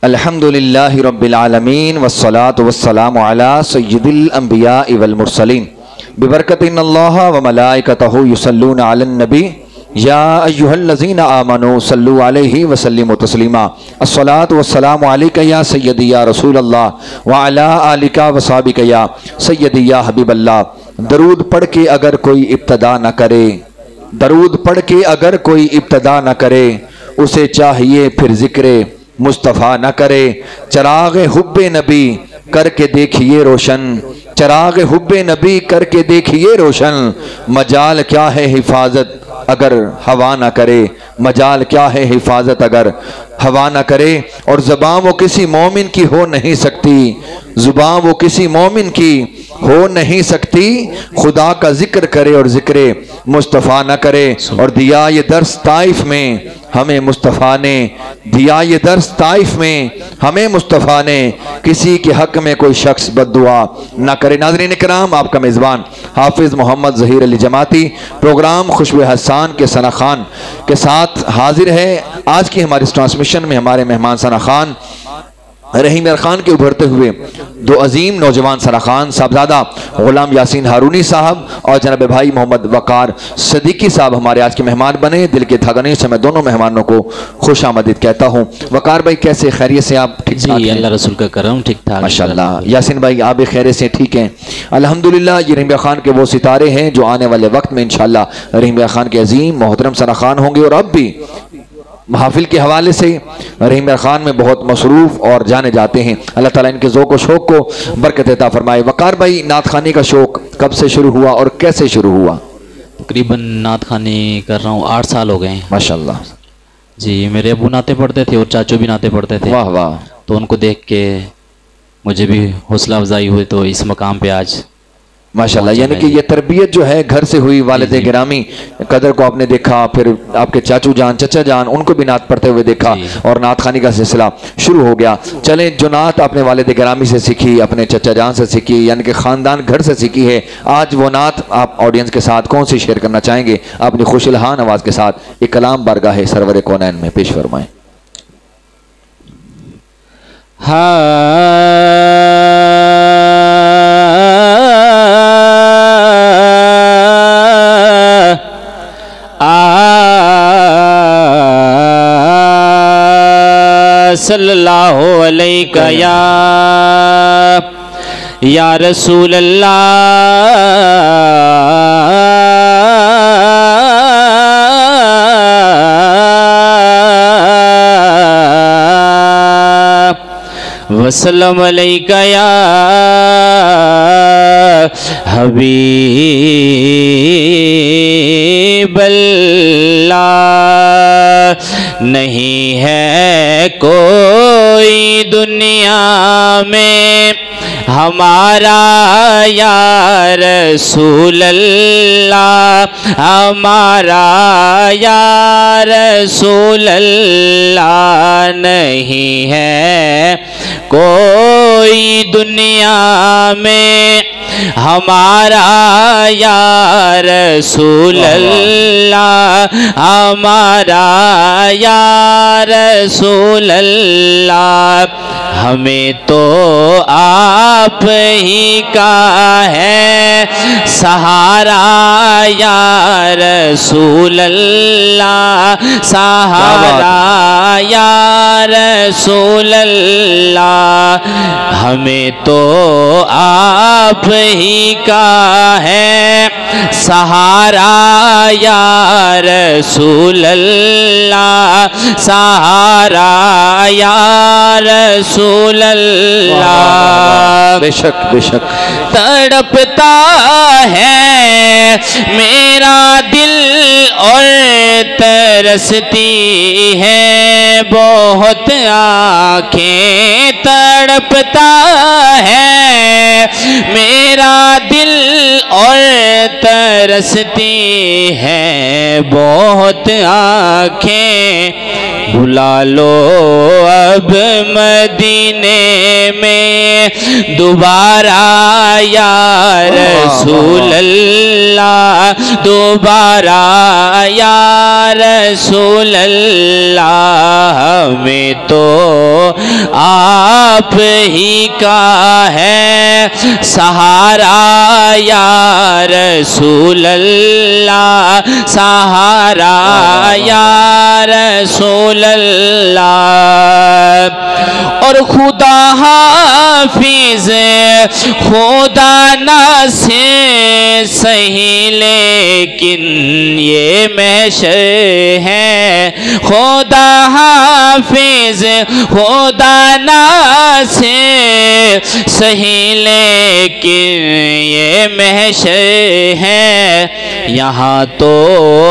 الحمدللہ رب العالمین والصلاة والسلام علی سید الانبیاء والمرسلین ببرکت ان اللہ وملائکتہ یصلون علی النبی یا ایہا الذین آمنوا صلوا علیہ وسلموا تسلیما الصلاة والسلام علیکہ یا سیدی یا رسول اللہ وعلی آلکہ وصحبکہ یا سیدی یا حبیب اللہ۔ درود پڑھ کے اگر کوئی ابتدا نہ کرے، درود پڑھ کے اگر کوئی ابتدا نہ کرے، اسے چاہیے پھر ذکر مصطفیٰ نہ کرے۔ چراغ حب نبی کر کے دیکھیے روشن، چراغ حب نبی کر کے دیکھیے روشن، مجال کیا ہے حفاظت اگر ہوا نہ کرے، مجال کیا ہے حفاظت اگر ہوا نہ کرے۔ اور زبان وہ کسی مومن کی ہو نہیں سکتی، زبان وہ کسی مومن کی ہو نہیں سکتی، خدا کا ذکر کرے اور ذکر مصطفیٰ نہ کرے۔ اور دیا یہ درس طائف میں ہمیں مصطفیٰ نے، دیا یہ درس طائف میں ہمیں مصطفیٰ نے، کسی کے حق میں کوئی شخص بد دعا نہ کرے۔ ناظرین کرام، آپ کا میزبان حافظ محمد ظہیر علی جماعتی پروگرام خوشبو حسان کے ثنا خان کے ساتھ حاضر ہے۔ آج کی ہماری اس ٹرانسمیشن میں ہمارے مہمان ثنا خان رحیم خان کے ابھرتے ہوئے دو عظیم نوجوان ثنا خان صاحبزادہ غلام یاسین ہارونی صاحب اور جناب بھائی محمد وقار صدیقی صاحب ہمارے آج کے مہمان بنے۔ دل کے دھگنے سے میں دونوں مہمانوں کو خوش آمدید کہتا ہوں۔ وقار بھائی کیسے، خیریت سے آپ؟ ٹھیک ٹھاک؟ جی اللہ رسول کا کرم، ٹھیک ٹھاک ماشاءاللہ۔ یاسین بھائی آپ بھی خیریت سے ٹھیک ہیں؟ الحمدللہ۔ یہ رحیم خان کے وہ ستارے ہیں جو آنے والے وقت میں انشاءاللہ رحیم خان کے عظیم محترم ثنا خان ہوں گے، اور اب بھی محافل کے حوالے سے رحیم خان میں بہت مصروف اور جانے جاتے ہیں۔ اللہ تعالیٰ ان کے ذوق و شوق کو برکت عطا فرمائے۔ وقار بھائی، نعت خوانی کا شوق کب سے شروع ہوا اور کیسے شروع ہوا؟ تقریباً نعت خوانی کر رہا ہوں 8 سال ہو گئے ہیں۔ ماشاءاللہ جی میرے ابو نعتیں پڑھتے تھے اور چاچو بھی نعتیں پڑھتے تھے، واہ واہ، تو ان کو دیکھ کے مجھے بھی حوصلہ افزائی ہوئی، تو اس مقام پہ آج ماشاءاللہ۔ یعنی کہ یہ تربیت جو ہے گھر سے ہوئی، والد گرامی قدر کو آپ نے دیکھا، پھر آپ کے چاچو جان چچا جان ان کو بھی نعت پڑھتے ہوئے دیکھا، اور نعت خوانی کا سلسلہ شروع ہو گیا۔ چلیں، جو نعت اپنے والد گرامی سے سیکھی، اپنے چچا جان سے سیکھی، یعنی کہ خاندان گھر سے سیکھی ہے، آج وہ نعت آپ آڈینس کے ساتھ کون سی شیئر کرنا چاہیں گے؟ اپنی خوش الہان آواز کے ساتھ ایک کلام بارگاہ سرور کونین میں پیش فرمائیں۔ صلی اللہ علیہ یا رسول اللہ وسلم علیہ یا حبیب اللہ۔ نہیں ہے کوئی دنیا میں ہمارا یا رسول اللہ، ہمارا یا رسول اللہ، نہیں ہے کوئی دنیا میں ہمارا یا رسول اللہ، ہمارا یا رسول اللہ۔ ہمیں تو آپ ہی کا ہے سہارا یا رسول اللہ، سہارا یا رسول اللہ۔ ہمیں تو آپ ہی کا ہے سہارا یا رسول اللہ، سہارا یا رسول اللہ۔ بے شک بے شک۔ تڑپتا ہے میرا دل اور ترستی ہے بہت آنکھیں، تڑپتا ہے میرا دل اور ترستی ہے بہت آنکھیں۔ بلا لو اب مدینے میں دوبارہ یا رسول اللہ، دوبارہ یا رسول اللہ، ہمیں تو آپ ہی کا ہے سہارا یا رسول اللہ، سہارا یا رسول اللہ۔ اور خدا حافظ خدا ناصر صحیح لیکن یہ محشر ہے، خدا حافظ خدا ناصر صحیح لیکن یہ محشر ہے، یہاں تو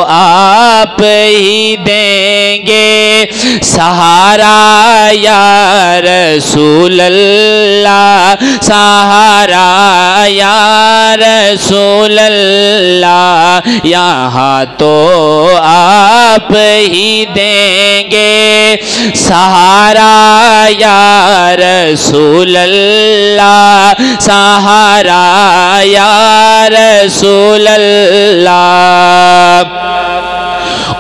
آپ ہی دیں گے سہارا یا رسول اللہ، سہارا یا رسول اللہ، یہاں تو آپ ہی دیں گے سہارا یا رسول اللہ، سہارا یا رسول اللہ۔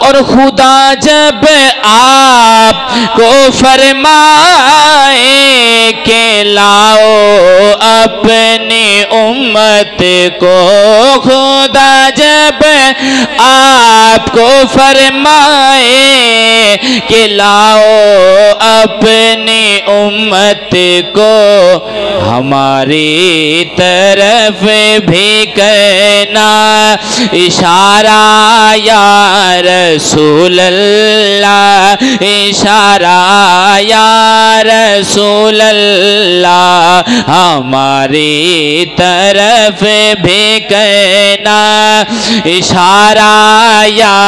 اور خدا جب آپ کو فرمائے کہ لاؤ اپنی امت کو، خدا جب آپ کو فرمائے کہ لاؤ اپنی امت کو، ہماری طرف بھی کرنا اشارہ یا رسول اللہ، اشارہ یا رسول اللہ، ہماری طرف بھی کہنا اشارہ یا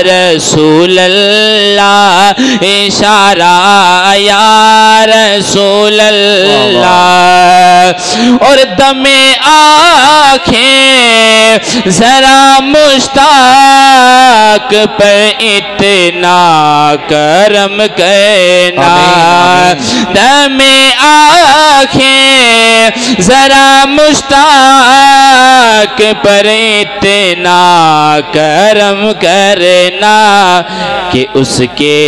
رسول اللہ، اشارہ یا رسول اللہ۔ اور دم آنکھیں ذرا مشتاق پر اتنا کرم کرنا، دم آنکھیں ذرا مشتاق پر اتنا کرم کرنا کہ اس کے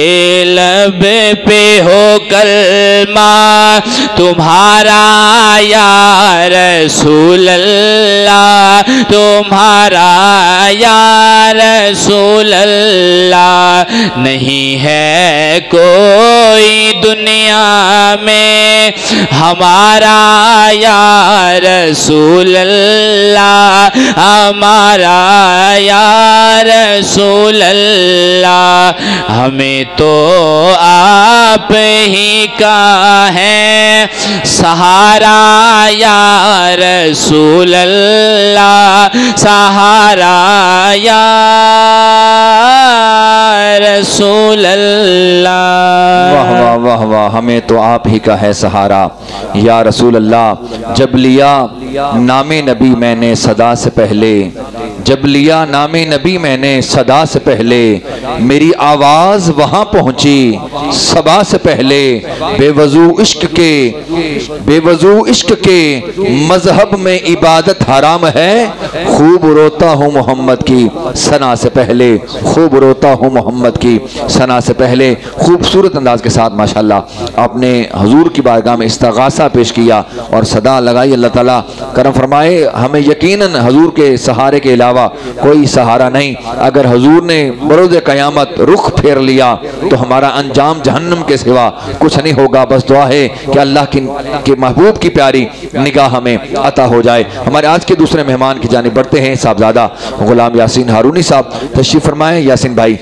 لب پہ ہو کلمہ تمہارا یا رسول اللہ، تمہارا یا رسول اللہ۔ نہیں ہے کوئی دنیا میں ہمارا یا رسول اللہ، ہمارا یا رسول اللہ، ہمیں تو آپ ہی کا ہے سہارا یا رسول اللہ، سہارا یا رسول اللہ۔ واہ واہ واہ واہ، ہمیں تو آپ ہی کا ہے سہارا یا رسول اللہ۔ جب لیا نام نبی میں نے صدا سے پہلے، جب لیا نام نبی میں نے صدا سے پہلے، میری آواز وہاں پہنچی صبا سے پہلے، بے وضو عشق کے، بے وضو عشق کے مذہب میں عبادت حرام ہے، خوب روتا ہوں محمد کی ثنا سے پہلے، خوب روتا ہوں محمد کی ثنا سے پہلے۔ خوبصورت انداز کے ساتھ ماشاءاللہ آپ نے حضور کی بارگاہ میں استغاثہ پیش کیا اور صدا لگائی۔ اللہ تعالیٰ کرم فرمائے، ہمیں یقیناً حضور کے سہارے کے علاوہ کوئی سہارا نہیں۔ اگر حضور نے بروز قیامت رخ پھیر لیا تو ہمارا انجام جہنم کے سوا کچھ نہیں ہوگا۔ بس دعا ہے کہ اللہ کے محبوب کی پیاری نگاہ ہمیں عطا ہو جائے۔ ہمارے آج کے دوسرے مہمان کی جانب بڑھتے ہیں، صاحبزادہ غلام یاسین ہارونی صاحب تشریف فرمائیں۔ یاسین بھائی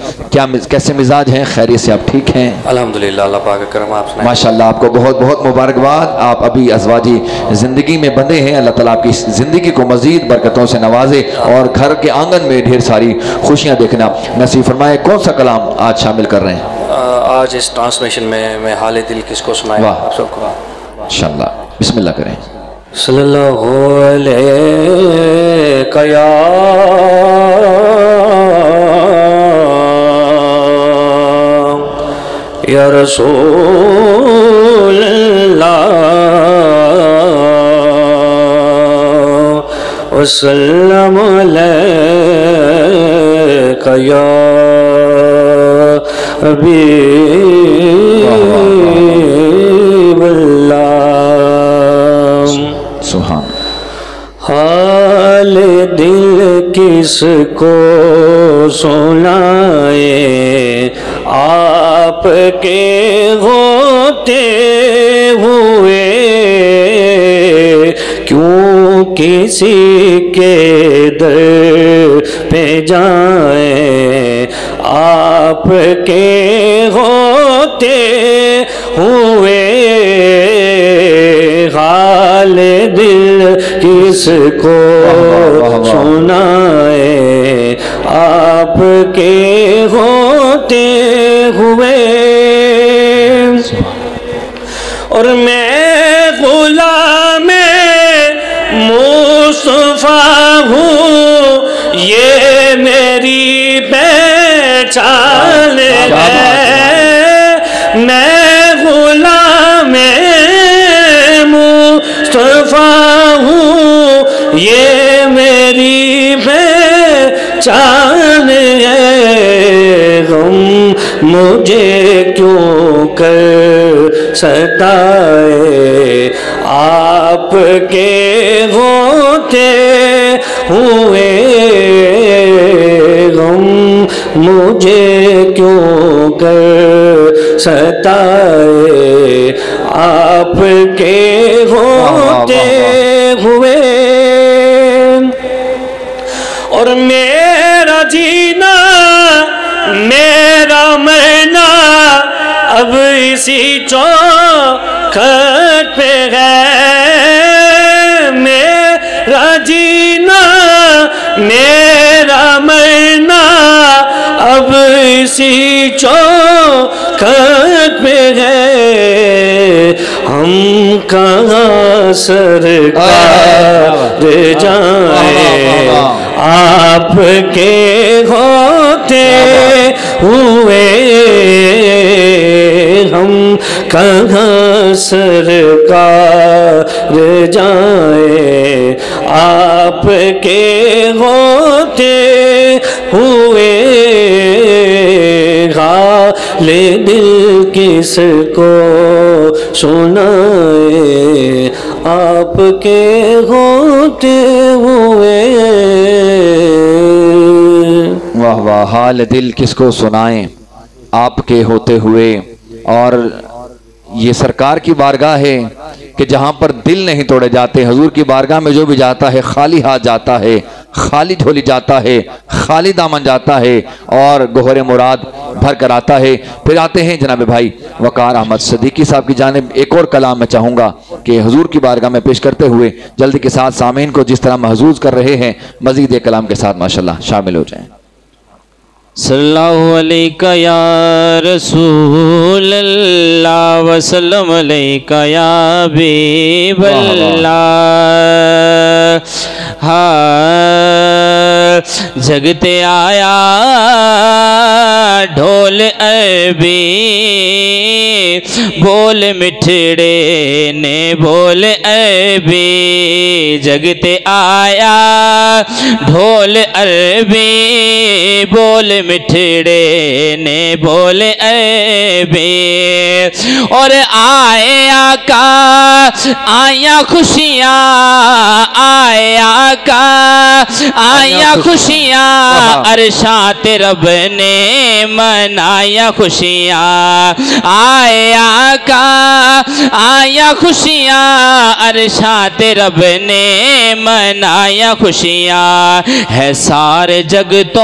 کیسے مزاج ہیں؟ خیریت سے آپ ٹھیک ہیں؟ الحمدللہ، اللہ پاک کا کرم، آپ سنائیں۔ ماشاءاللہ، آپ کو بہت بہت مبارکباد۔ آپ ابھی ازواجی زندگی میں بندے ہیں، اللہ تعالیٰ آپ کی زندگی کو مزید برکتوں سے نوازے اور گھر کے آنگن میں ڈھیر ساری خوشیاں دیکھنا نصیب فرمائے۔ کون سا کلام آج شامل کر رہے ہیں؟ آج اس ٹرانسمیشن میں حال دل کس کو سنائیں؟ واہ، آپ سب کو انشاءاللہ بسم اللہ کریں۔ صلی اللہ علیہ یا یا رسول اللہ، وسلم علیک یا حبیب اللہ سبحان حال دل کس کو سنائے آپ کے ہوتے ہوئے کیوں کسی کے در پہ جائیں آپ کے ہوتے ہوئے حال دل کس کو سنائے آپ کے ہوتے ہوئے اور میں غلام مصطفیٰ ہوں یہ میری پہچان ہے میں غلام مصطفیٰ ہوں یہ میری پہچان ہے غم مجھے کیوں کر ستائے آپ کے ہوتے ہوئے غم مجھے کیوں کر ستائے آپ کے ہوتے ہوئے اور میرا جینا میرا مرنا اب اسی چوکھٹ پہ ہے میرا جینا میرا مرنا اب اسی چوکھٹ پہ ہے ہم کہاں سرکار جائیں آپ کے ہوتے ہوئے ہم کہاں سرکار جائیں آپ کے ہوتے ہوئے حال دل کس کو سنائے آپ کے ہوتے ہوئے واہ واہ حال دل کس کو سنائیں آپ کے ہوتے ہوئے اور یہ سرکار کی بارگاہ ہے کہ جہاں پر دل نہیں توڑے جاتے حضور کی بارگاہ میں جو بھی جاتا ہے خالی ہاتھ جاتا ہے خالی جھولی جاتا ہے خالی دامن جاتا ہے اور گوہر مراد بھر کر آتا ہے پھر آتے ہیں جناب بھائی وقار احمد صدیقی صاحب کی جانب ایک اور کلام میں چاہوں گا کہ حضور کی بارگاہ میں پیش کرتے ہوئے جلدی کے ساتھ سامعین کو جس طرح محظوظ کر رہے ہیں مزید ایک کلام کے ساتھ ماشاءاللہ شامل ہو جائیں صلی اللہ علیہ یا رسول اللہ وسلم علیہ یا حبیب اللہ جگتے آیا ڈھول عربی بول مٹھڑے نے بول عربی جگتے آیا ڈھول عربی بول مٹھڑے نے بول عربی اور آئے آقا آیا خوشیاں آئے آقا آیا خوشیاں عرشات رب نے منایا خوشیاں آئے آقا آیا خوشیاں عرشات رب نے منایا خوشیاں ہے سارے جگ تو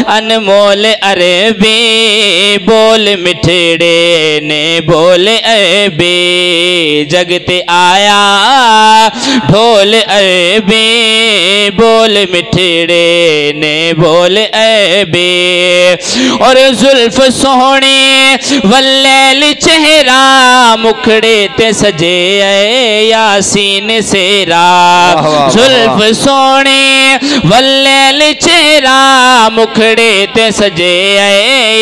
انمول عربی بول مٹھڑے نے بول عربی جگتے آیا ڈھول عربی بول مٹھڑے نے بول عربی اور زلف سوہنے واللیل چہرہ مکھڑے تے سجے اے یاسین سیرا زلف سوہنے واللیل چہرہ مکھڑے تے سجے اے